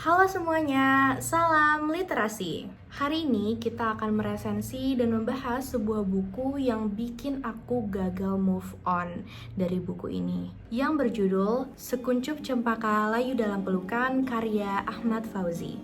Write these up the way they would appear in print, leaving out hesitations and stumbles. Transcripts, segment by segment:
Halo semuanya, salam literasi. Hari ini kita akan meresensi dan membahas sebuah buku yang bikin aku gagal move on dari buku ini, yang berjudul Sekuncup Cempaka Layu Dalam Pelukan karya Ahmad Fauzi.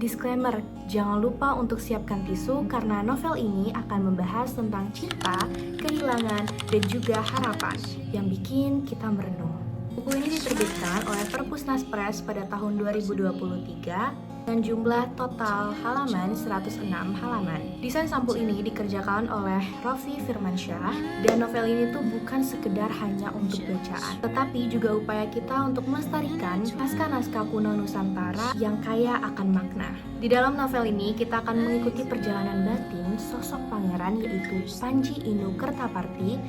Disclaimer, jangan lupa untuk siapkan tisu karena novel ini akan membahas tentang cinta, kehilangan, dan juga harapan yang bikin kita merenung. Buku ini diterbitkan oleh Perpusnas Press pada tahun 2023 dan jumlah total halaman 106 halaman. Desain sampul ini dikerjakan oleh Roffi Firmansyah, dan novel ini tuh bukan sekedar hanya untuk bacaan, tetapi juga upaya kita untuk melestarikan naskah-naskah kuno Nusantara yang kaya akan makna. Di dalam novel ini kita akan mengikuti perjalanan batin sosok pangeran yaitu Panji Inu Kertaparti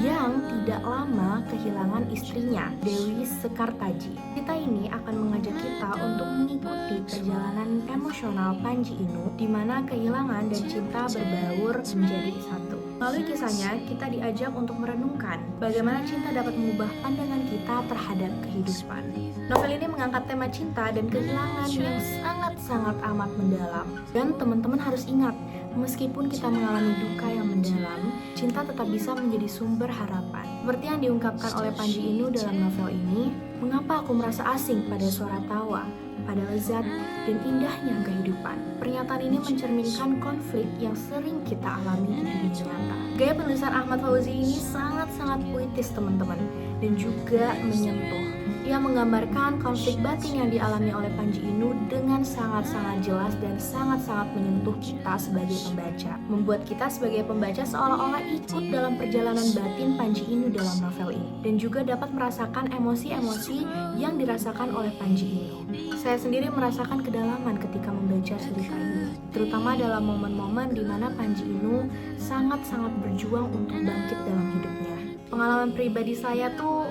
yang tidak lama kehilangan istrinya, Dewi Sekartaji. Cerita ini akan mengajak kita untuk mengikuti perjalanan emosional Panji Inu di mana kehilangan dan cinta berbaur menjadi satu. Melalui kisahnya, kita diajak untuk merenungkan bagaimana cinta dapat mengubah pandangan kita terhadap kehidupan. Novel ini mengangkat tema cinta dan kehilangan yang sangat-sangat amat mendalam. Dan teman-teman harus ingat, meskipun kita mengalami duka yang mendalam, cinta tetap bisa menjadi sumber harapan. Seperti yang diungkapkan oleh Panji Inu dalam novel ini, mengapa aku merasa asing pada suara tawa, pada lezat dan indahnya kehidupan. Pernyataan ini mencerminkan konflik yang sering kita alami di dunia nyata. Gaya penulisan Ahmad Fauzi ini sangat-sangat puitis teman-teman, dan juga menyentuh. Ia menggambarkan konflik batin yang dialami oleh Panji Inu dengan sangat-sangat jelas dan sangat-sangat menyentuh kita sebagai pembaca. Membuat kita sebagai pembaca seolah-olah ikut dalam perjalanan batin Panji Inu dalam novel ini, dan juga dapat merasakan emosi-emosi yang dirasakan oleh Panji Inu. Saya sendiri merasakan kedalaman ketika membaca cerita ini, terutama dalam momen-momen di mana Panji Inu sangat-sangat berjuang untuk bangkit dalam hidupnya. Pengalaman pribadi saya tuh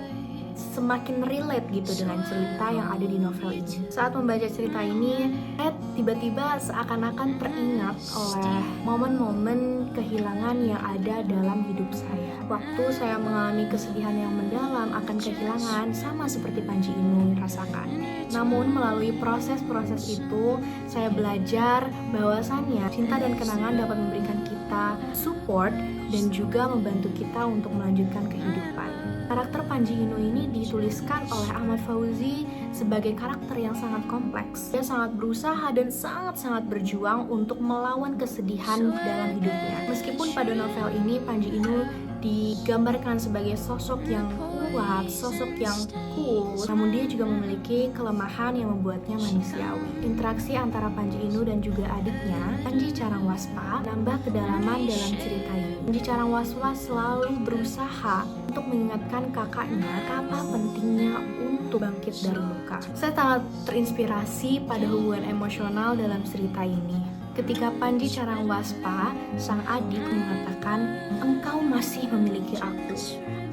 semakin relate gitu dengan cerita yang ada di novel ini. Saat membaca cerita ini, saya tiba-tiba seakan-akan teringat oleh momen-momen kehilangan yang ada dalam hidup saya. Waktu saya mengalami kesedihan yang mendalam akan kehilangan, sama seperti Panji Inu rasakan. Namun melalui proses-proses itu, saya belajar bahwasannya cinta dan kenangan dapat memberikan kita support dan juga membantu kita untuk melanjutkan kehidupan. Karakter Panji Inu ini dituliskan oleh Ahmad Fauzi sebagai karakter yang sangat kompleks. Dia sangat berusaha dan sangat-sangat berjuang untuk melawan kesedihan dalam hidupnya. Meskipun pada novel ini Panji Inu digambarkan sebagai sosok yang kuat, sosok yang cool, namun dia juga memiliki kelemahan yang membuatnya manusiawi. Interaksi antara Panji Inu dan juga adiknya, Panji Carangwaspa, nambah kedalaman dalam cerita ini. Panji Carangwaspa selalu berusaha untuk mengingatkan kakaknya apa pentingnya untuk bangkit dari luka. Saya sangat terinspirasi pada hubungan emosional dalam cerita ini. Ketika Panji Carangwaspa, sang adik mengatakan, "Engkau masih memiliki aku.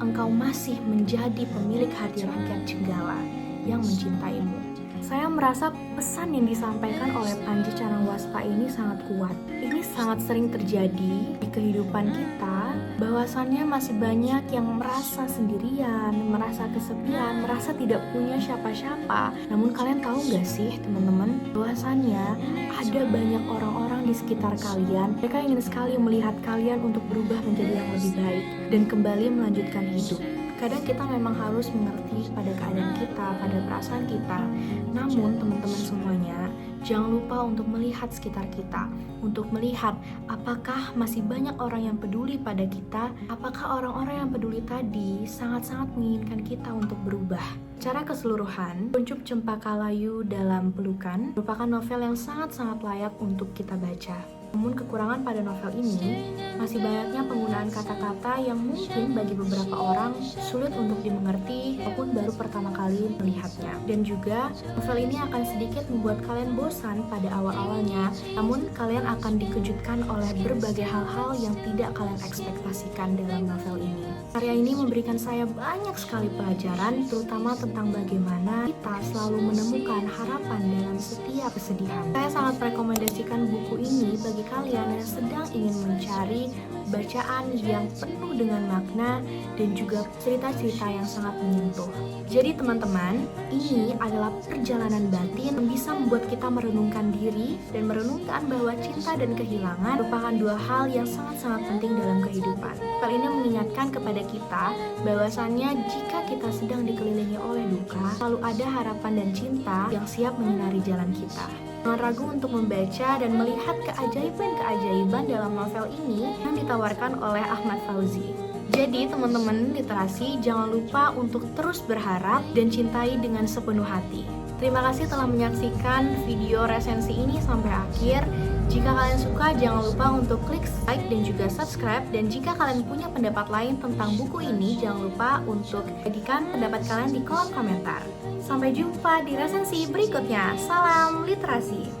Engkau masih menjadi pemilik hati rakyat Jenggala yang mencintaimu." Saya merasa pesan yang disampaikan oleh Panji Carangwaspa ini sangat kuat. Ini sangat sering terjadi di kehidupan kita, bahwasannya masih banyak yang merasa sendirian, merasa kesepian, merasa tidak punya siapa-siapa. Namun kalian tahu gak sih teman-teman, bahwasannya ada banyak orang-orang di sekitar kalian. Mereka ingin sekali melihat kalian untuk berubah menjadi yang lebih baik dan kembali melanjutkan hidup. Kadang kita memang harus mengerti pada keadaan kita, pada perasaan kita. Namun teman-teman semuanya, jangan lupa untuk melihat sekitar kita, untuk melihat apakah masih banyak orang yang peduli pada kita, apakah orang-orang yang peduli tadi sangat-sangat menginginkan kita untuk berubah. Secara keseluruhan, Sekuncup Cempaka Layu Dalam Pelukan merupakan novel yang sangat-sangat layak untuk kita baca. Namun kekurangan pada novel ini masih banyaknya penggunaan kata-kata yang mungkin bagi beberapa orang sulit untuk dimengerti maupun baru pertama kali melihatnya. Dan juga novel ini akan sedikit membuat kalian bosan pada awal-awalnya, namun kalian akan dikejutkan oleh berbagai hal-hal yang tidak kalian ekspektasikan dalam novel ini. Karya ini memberikan saya banyak sekali pelajaran, terutama tentang bagaimana kita selalu menemukan harapan dalam setiap setiap kesedihan. Saya sangat merekomendasikan buku ini bagi kalian yang sedang ingin mencari bacaan yang penuh dengan makna dan juga cerita-cerita yang sangat menyentuh. Jadi teman-teman, ini adalah perjalanan batin yang bisa membuat kita merenungkan diri dan merenungkan bahwa cinta dan kehilangan merupakan dua hal yang sangat-sangat penting dalam kehidupan. Hal ini mengingatkan kepada kita bahwasannya jika kita sedang dikelilingi oleh duka, selalu ada harapan dan cinta yang siap menyinari jalan kita. Jangan ragu untuk membaca dan melihat keajaiban-keajaiban dalam novel ini yang ditawarkan oleh Ahmad Fauzi. Jadi teman-teman literasi, jangan lupa untuk terus berharap dan cintai dengan sepenuh hati. Terima kasih telah menyaksikan video resensi ini sampai akhir. Jika kalian suka, jangan lupa untuk klik like dan juga subscribe. Dan jika kalian punya pendapat lain tentang buku ini, jangan lupa untuk bagikan pendapat kalian di kolom komentar. Sampai jumpa di resensi berikutnya. Salam literasi!